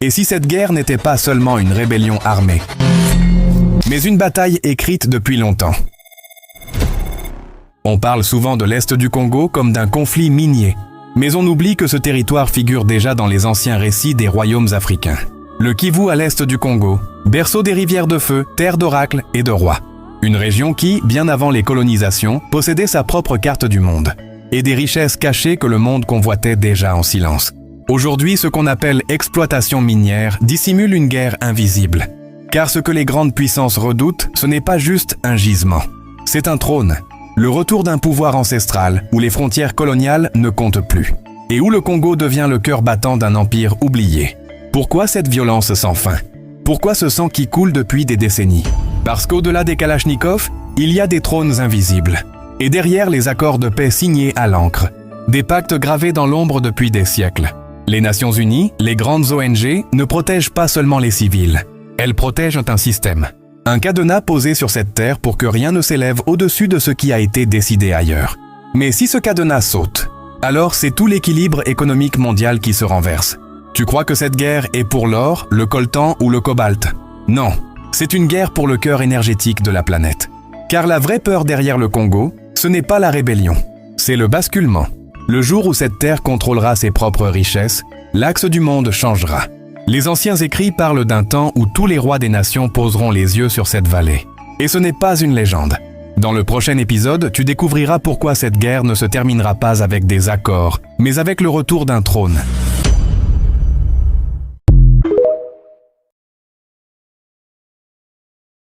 Et si cette guerre n'était pas seulement une rébellion armée, mais une bataille écrite depuis longtemps? On parle souvent de l'Est du Congo comme d'un conflit minier, mais on oublie que ce territoire figure déjà dans les anciens récits des royaumes africains. Le Kivu à l'est du Congo, berceau des rivières de feu, terre d'oracles et de rois. Une région qui, bien avant les colonisations, possédait sa propre carte du monde, et des richesses cachées que le monde convoitait déjà en silence. Aujourd'hui, ce qu'on appelle exploitation minière dissimule une guerre invisible. Car ce que les grandes puissances redoutent, ce n'est pas juste un gisement. C'est un trône, le retour d'un pouvoir ancestral où les frontières coloniales ne comptent plus, et où le Congo devient le cœur battant d'un empire oublié. Pourquoi cette violence sans fin? Pourquoi ce sang qui coule depuis des décennies? Parce qu'au-delà des Kalachnikov, il y a des trônes invisibles. Et derrière les accords de paix signés à l'encre, des pactes gravés dans l'ombre depuis des siècles. Les Nations Unies, les grandes ONG, ne protègent pas seulement les civils. Elles protègent un système. Un cadenas posé sur cette terre pour que rien ne s'élève au-dessus de ce qui a été décidé ailleurs. Mais si ce cadenas saute, alors c'est tout l'équilibre économique mondial qui se renverse. Tu crois que cette guerre est pour l'or, le coltan ou le cobalt? Non, c'est une guerre pour le cœur énergétique de la planète. Car la vraie peur derrière le Congo, ce n'est pas la rébellion, c'est le basculement. Le jour où cette terre contrôlera ses propres richesses, l'axe du monde changera. Les anciens écrits parlent d'un temps où tous les rois des nations poseront les yeux sur cette vallée. Et ce n'est pas une légende. Dans le prochain épisode, tu découvriras pourquoi cette guerre ne se terminera pas avec des accords, mais avec le retour d'un trône.